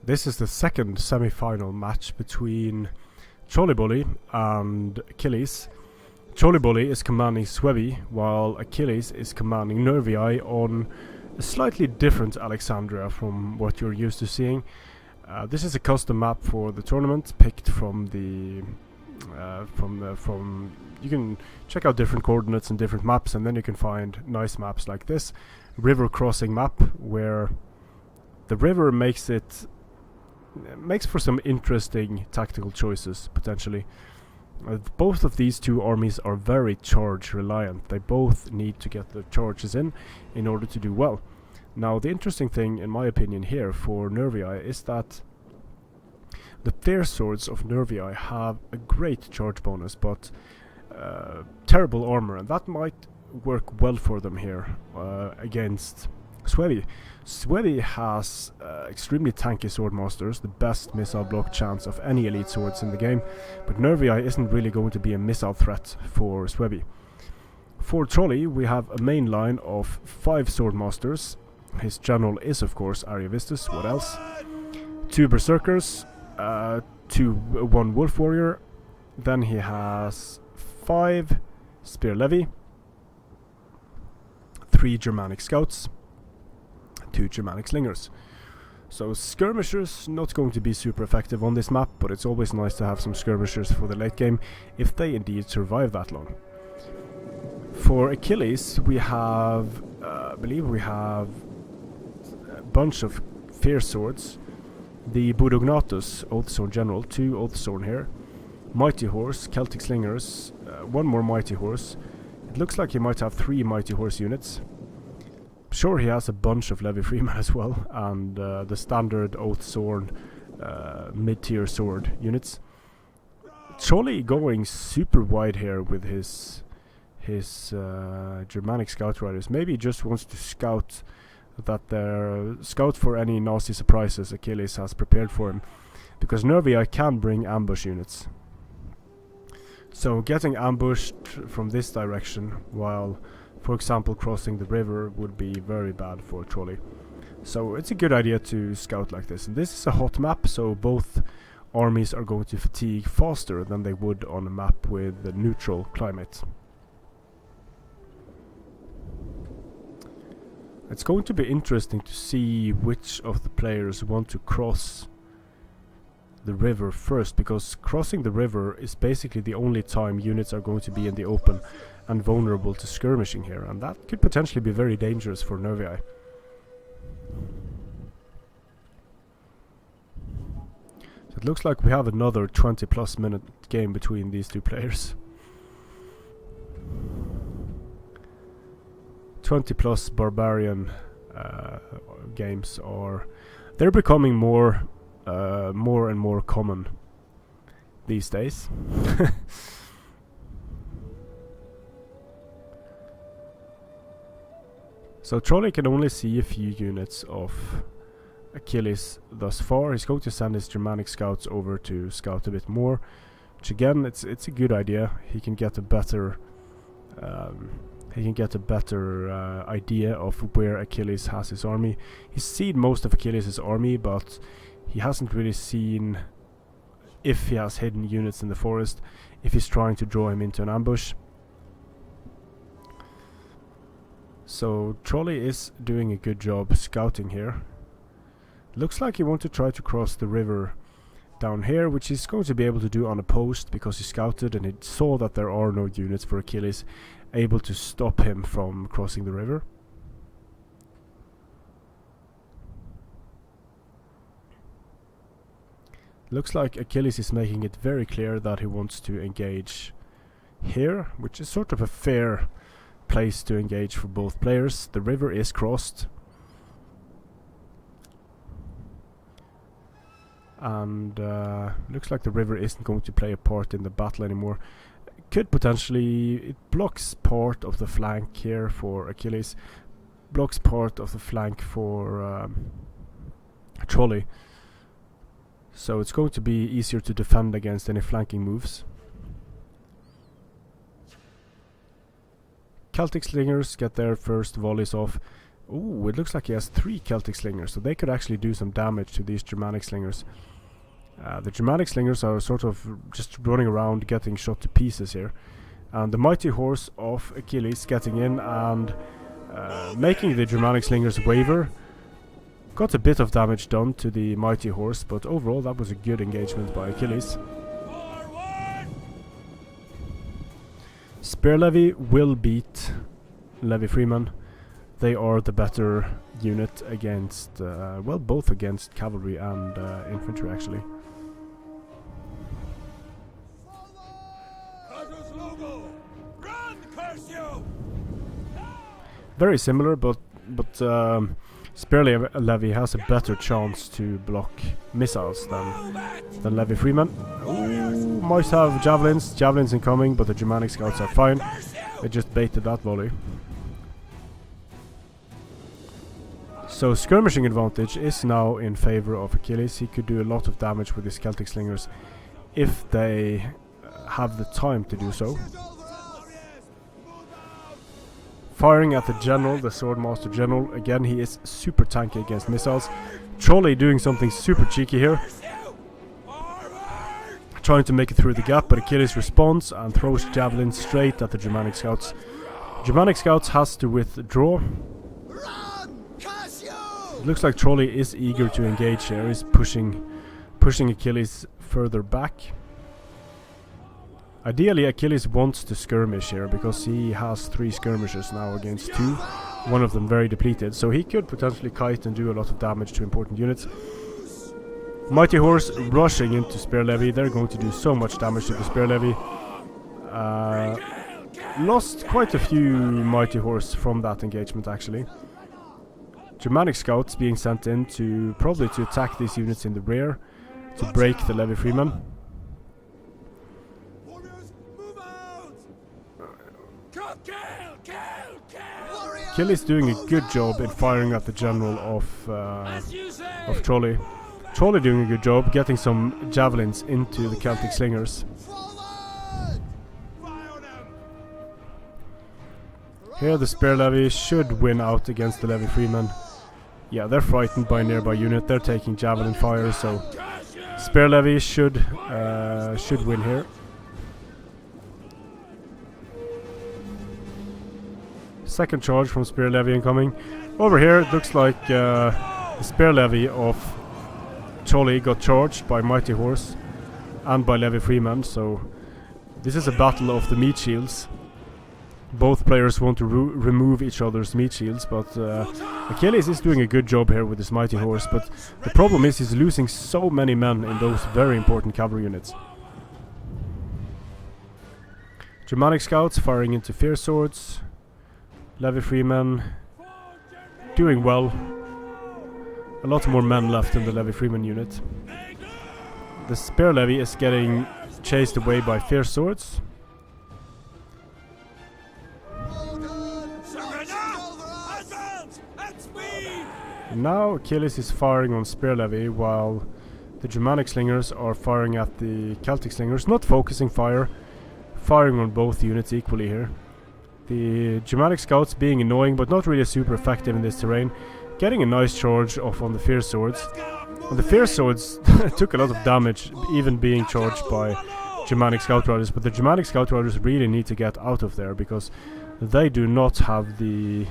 This is the second semi-final match between TrolleyBoli and Achilles. TrolleyBoli is commanding Suebi, while Achilles is commanding Nervii on a slightly different Alexandria from what you're used to seeing. This is a custom map for the tournament, picked from the you can check out different coordinates and different maps, and then you can find nice maps like this river crossing map, where the river makes for some interesting tactical choices potentially. Both of these two armies are very charge reliant. They both need to get the charges in order to do well. Now, the interesting thing, in my opinion, here for Nervii is that the fierce swords of Nervii have a great charge bonus, but terrible armor, and that might work well for them here against Suebi. Suebi has extremely tanky swordmasters, the best missile block chance of any elite swords in the game, but Nervii isn't really going to be a missile threat for Suebi. For Trolley, we have a main line of 5 swordmasters. His general is, of course, Ariovistus. What else? 2 berserkers, 1 wolf warrior. Then he has 5 spear levy, 3 Germanic scouts, 2 Germanic slingers. So skirmishers not going to be super effective on this map, but it's always nice to have some skirmishers for the late game if they indeed survive that long. For Achilles, we have, I believe we have a bunch of fierce swords. The Budognatus, Oathsworn General, 2 Oathsworn here, Mighty Horse, Celtic Slingers, 1 more Mighty Horse. It looks like he might have 3 Mighty Horse units. Sure, he has a bunch of Levy Freeman as well, and the standard Oathsworn mid-tier sword units. Trolley going super wide here with his Germanic Scout Riders. Maybe he just wants to scout for any nasty surprises Achilles has prepared for him, because Nervii can bring ambush units. So getting ambushed from this direction while, for example, crossing the river would be very bad for Trolley. So it's a good idea to scout like this. And this is a hot map, so both armies are going to fatigue faster than they would on a map with the neutral climate. It's going to be interesting to see which of the players want to cross the river first, because crossing the river is basically the only time units are going to be in the open and vulnerable to skirmishing here, and that could potentially be very dangerous for Nervii. So it looks like we have another 20+ minute game between these two players. 20+ barbarian games they're becoming more and more common these days. So Trolley can only see a few units of Achilles thus far. He's going to send his Germanic scouts over to scout a bit more, which again, it's a good idea. He can get a better idea of where Achilles has his army. He's seen most of Achilles' army, but he hasn't really seen if he has hidden units in the forest, if he's trying to draw him into an ambush. So Trolley is doing a good job scouting here. Looks like he wants to try to cross the river down here, which he's going to be able to do unopposed because he scouted and he saw that there are no units for Achilles able to stop him from crossing the river. Looks like Achilles is making it very clear that he wants to engage here, which is sort of a fair place to engage for both players. The river is crossed, and looks like the river isn't going to play a part in the battle anymore. Could potentially, it blocks part of the flank here for Achilles, blocks part of the flank for Trolley, so it's going to be easier to defend against any flanking moves. Celtic Slingers get their first volleys off. Ooh, it looks like he has 3 Celtic slingers, so they could actually do some damage to these Germanic slingers. The Germanic slingers are sort of just running around getting shot to pieces here. And the mighty horse of Achilles getting in and making the Germanic slingers waver. Got a bit of damage done to the mighty horse, but overall that was a good engagement by Achilles. Spear Levy will beat Levy Freeman. They are the better unit against, well, both against cavalry and infantry actually. Very similar, but Spear Levy has a better chance to block missiles than Levy Freeman. Ooh, might have javelins incoming, but the Germanic scouts are fine. They just baited that volley. So skirmishing advantage is now in favor of Achilles. He could do a lot of damage with his Celtic slingers if they have the time to do so. Firing at the general, the Swordmaster General. Again, he is super tanky against missiles. Trolley doing something super cheeky here. Trying to make it through the gap, but Achilles responds and throws javelins straight at the Germanic scouts. Germanic scouts has to withdraw. Looks like Trolley is eager to engage here. He's pushing Achilles further back. Ideally, Achilles wants to skirmish here because he has 3 skirmishers now against 2. One of them very depleted, so he could potentially kite and do a lot of damage to important units. Mighty Horse rushing into Spear Levy. They're going to do so much damage to the Spear Levy. Lost quite a few Mighty Horse from that engagement actually. Germanic scouts being sent in to probably to attack these units in the rear to break the Levy Freeman. Achilles doing a good job in firing at the general of Trolley. Trolley doing a good job getting some javelins into the Celtic slingers. Here the Spear Levy should win out against the Levy Freeman. Yeah, they're frightened by a nearby unit. They're taking javelin fire, so Spear Levy should win here. Second charge from Spear Levy incoming. Over here it looks like the Spear Levy of Trolley got charged by Mighty Horse and by Levy Freeman, so this is a battle of the meat shields. Both players want to remove each other's meat shields, but Achilles is doing a good job here with his Mighty Horse, but the problem is he's losing so many men in those very important cavalry units. Germanic scouts firing into Fierce Swords. Levy Freeman doing well. A lot more men left in the Levy Freeman unit. The Spear Levy is getting chased away by Fierce Swords. Now Achilles is firing on Spear Levy while the Germanic slingers are firing at the Celtic slingers, not focusing fire, firing on both units equally here. The Germanic scouts being annoying but not really super effective in this terrain, getting a nice charge off on the Fierce Swords. And the Fierce Swords took a lot of damage even being charged by Germanic Scout Riders, but the Germanic Scout Riders really need to get out of there because they do not have the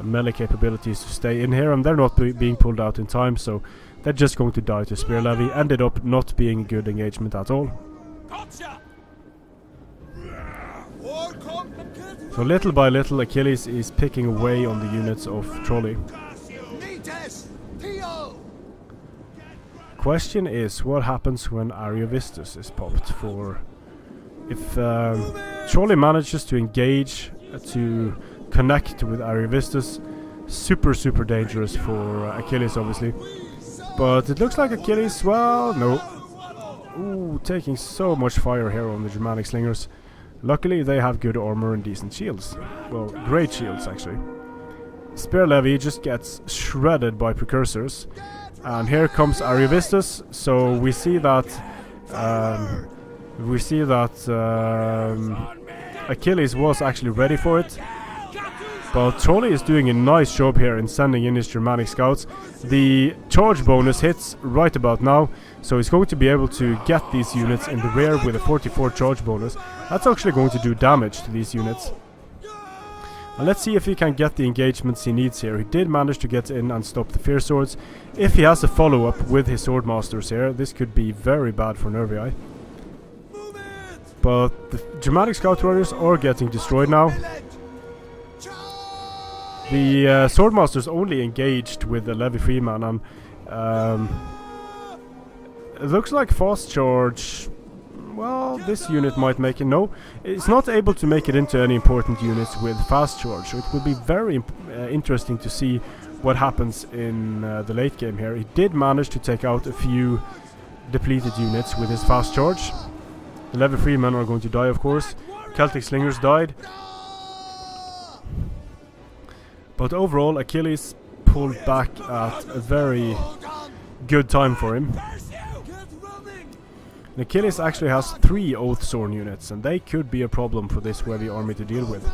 melee capabilities to stay in here, and they're not being pulled out in time, so they're just going to die to Spear Levy. Ended up not being a good engagement at all. So little by little Achilles is picking away on the units of Trolley. Question is, what happens when Ariovistus is popped for... If Trolley manages to engage, to connect with Ariovistus, super dangerous for Achilles obviously. But it looks like Achilles, well, no. Ooh, taking so much fire here on the Germanic slingers. Luckily they have good armor and decent shields. Well, great shields actually. Spear Levy just gets shredded by precursors. And here comes Ariovistus, so we see that Achilles was actually ready for it. But Trolley is doing a nice job here in sending in his Germanic scouts. The charge bonus hits right about now, so he's going to be able to get these units in the rear with a 44 charge bonus. That's actually going to do damage to these units. And let's see if he can get the engagements he needs here. He did manage to get in and stop the Fierce Swords. If he has a follow-up with his Swordmasters here, this could be very bad for Nervii. But the Germanic Scout Riders are getting destroyed now. The Swordmasters only engaged with the Levy Freeman, and it looks like fast charge. Well, this unit might make it. No, it's not able to make it into any important units with fast charge. So it will be very interesting to see what happens in the late game here. He did manage to take out a few depleted units with his fast charge. The Levy Freemen are going to die, of course. Celtic Slingers died. But overall, Achilles pulled back at a very good time for him. And Achilles actually has 3 Oathsworn units, and they could be a problem for this Suebi army to deal with.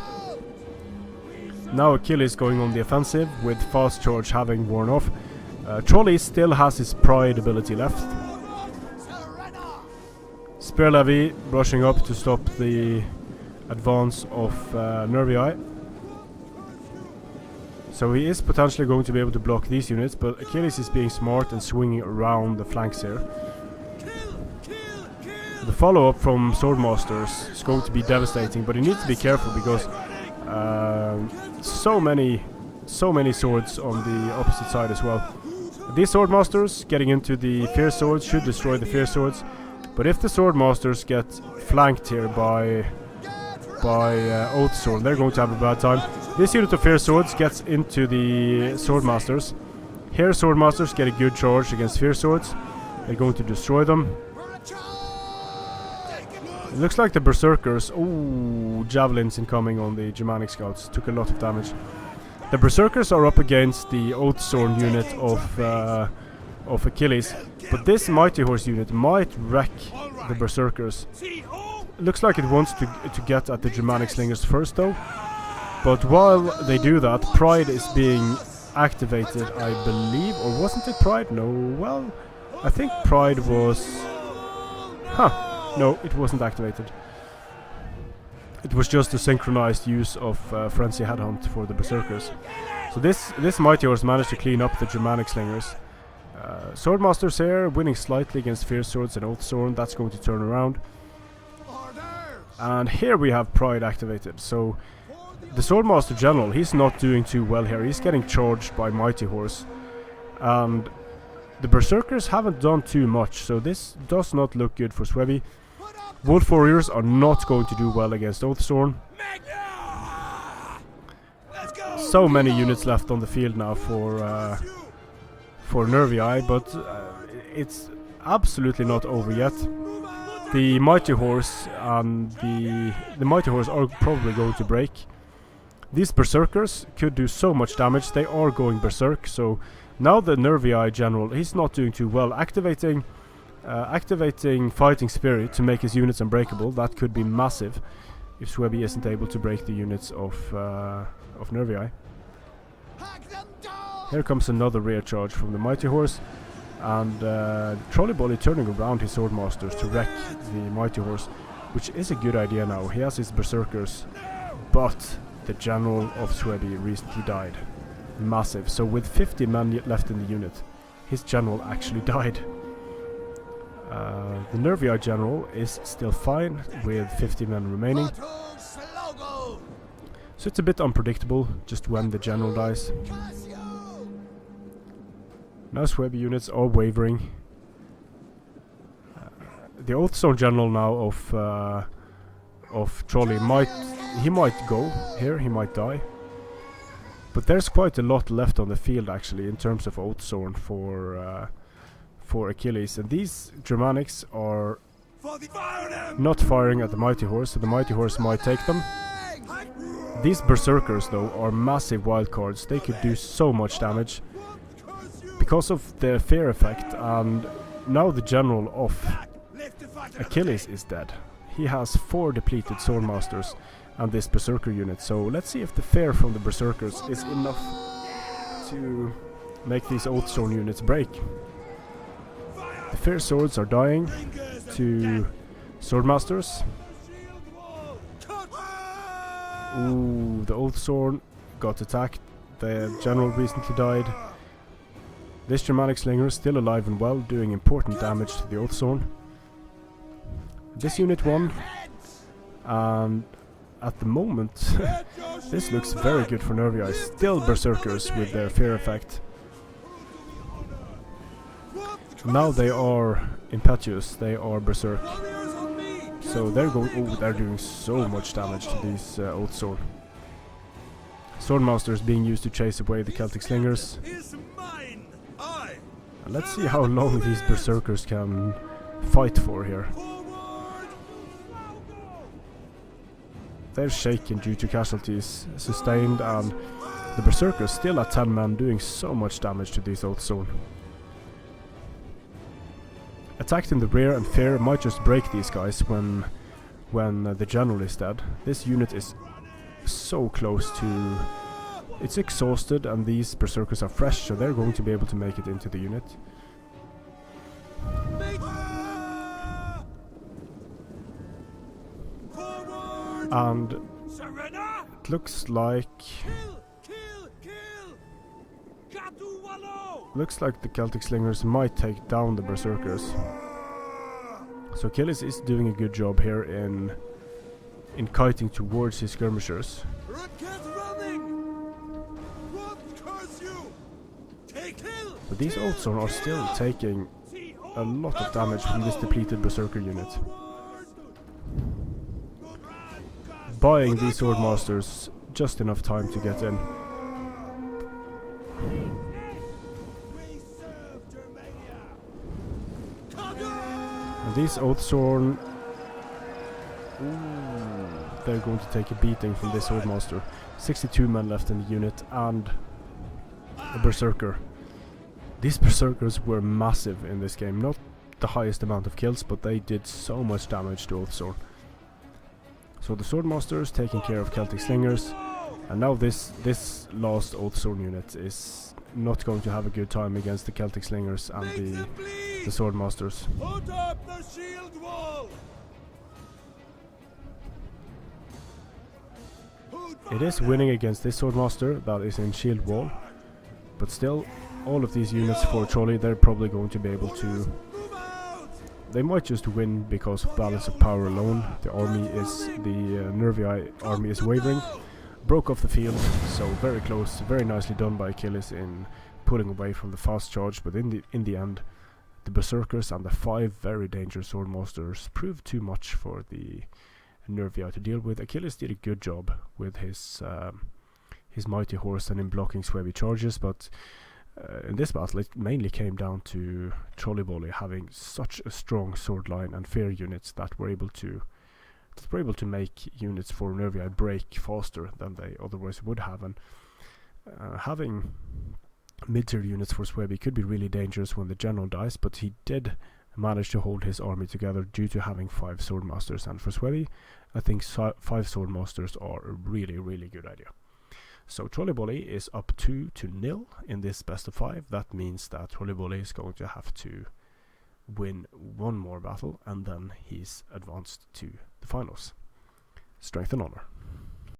Now Achilles going on the offensive, with fast charge having worn off. Trolley still has his pride ability left. Spear Levy rushing up to stop the advance of Nervii. So he is potentially going to be able to block these units, but Achilles is being smart and swinging around the flanks here. The follow-up from Swordmasters is going to be devastating, but he needs to be careful because so many swords on the opposite side as well. These Swordmasters getting into the Fierce Swords should destroy the Fierce Swords, but if the Swordmasters get flanked here by Oathsworn, they're going to have a bad time. This unit of Fierce Swords gets into the Swordmasters. Here Swordmasters get a good charge against Fierce Swords. They're going to destroy them. It looks like the Berserkers... Ooh, javelins incoming on the Germanic Scouts. Took a lot of damage. The Berserkers are up against the Oathsworn unit of Achilles. But this Mighty Horse unit might wreck the Berserkers. It looks like it wants to get at the Germanic Slingers first though. But while they do that, Pride is being activated, I believe. Or wasn't it Pride? No, well, I think Pride was... Huh. No, it wasn't activated. It was just a synchronized use of Frenzy Headhunt for the Berserkers. So this Mighty Horse managed to clean up the Germanic Slingers. Swordmasters here, winning slightly against Fierce Swords and Oathsworn. That's going to turn around. And here we have Pride activated. So the Swordmaster General, he's not doing too well here. He's getting charged by Mighty Horse. And the Berserkers haven't done too much, so this does not look good for Suebi. Wolf Warriors are not going to do well against Oathsworn. So many units left on the field now for Nervii, but it's absolutely not over yet. The Mighty Horse and the Mighty Horse are probably going to break. These Berserkers could do so much damage. They are going berserk, so now the Nervii general, he's not doing too well. Activating Fighting Spirit to make his units unbreakable, that could be massive if Suebi isn't able to break the units of Nervii. Here comes another rear charge from the Mighty Horse, and TrolleyBoli turning around his Swordmasters to wreck the Mighty Horse, which is a good idea now. He has his Berserkers, but the general of Suebi recently died. Massive. So with 50 men left in the unit, his general actually died. The Nervii general is still fine with 50 men remaining. So it's a bit unpredictable just when the general dies. Now Suebi units are wavering. The Oathsworn general now of Trolley might go here, he might die. But there's quite a lot left on the field actually in terms of Oathsworn for Achilles, and these Germanics are not firing at the Mighty Horse, so the Mighty Horse might take them. These Berserkers though are massive wildcards. They could do so much damage because of the fear effect, and now the general of Achilles is dead. He has 4 depleted Swordmasters, and this Berserker unit. So let's see if the fare from the Berserkers is enough to make these Oathsworn units break. The Fair Swords are dying to Swordmasters. Ooh, the Oathsworn got attacked. The general recently died. This Germanic Slinger is still alive and well, doing important damage to the Oathsworn. This unit won, and at the moment this looks very good for Nervii. Still Berserkers with their fear effect. Now they are impetuous, they are Berserk. So they're going. Oh, they're doing so much damage to these Oathsworn. Swordmasters being used to chase away the Celtic Slingers. And let's see how long these Berserkers can fight for here. They're shaken due to casualties sustained, and the Berserkers still at 10 men doing so much damage to these Oathsworn. Attacked in the rear and fear might just break these guys when the general is dead. This unit is so close to... It's exhausted, and these Berserkers are fresh, so they're going to be able to make it into the unit. And it looks like... Looks like the Celtic Slingers might take down the Berserkers. So Achilles is doing a good job here in kiting towards his skirmishers. But these Oathsworn are still taking a lot of damage from this depleted Berserker unit. Buying these Swordmasters just enough time to get in. And these Oathsworn... they're going to take a beating from this Swordmaster. 62 men left in the unit and a Berserker. These Berserkers were massive in this game. Not the highest amount of kills, but they did so much damage to Oathsworn. So the Swordmasters taking care of Celtic Slingers, and now this last Oathsworn unit is not going to have a good time against the Celtic Slingers and the Swordmasters. Put up the shield wall. It is winning against this Swordmaster that is in shield wall, but still, all of these units for Trolley, they're probably going to be able to... They might just win because of balance of power alone. The army is... the Nervii army is wavering. Broke off the field, so very close, very nicely done by Achilles in pulling away from the fast charge, but in the end, the Berserkers and the 5 very dangerous Swordmasters proved too much for the Nervii to deal with. Achilles did a good job with his mighty horse and in blocking Suebi charges, but in this battle it mainly came down to TrolleyBoli having such a strong sword line and fair units that were able to make units for Nervii break faster than they otherwise would have, and having mid-tier units for Suebi could be really dangerous when the general dies, but he did manage to hold his army together due to having 5 Swordmasters, and for Suebi I think 5 Swordmasters are a really, really good idea. So TrolleyBoli is up 2-0 in this best of 5. That means that TrolleyBoli is going to have to win one more battle, and then he's advanced to the finals. Strength and honor.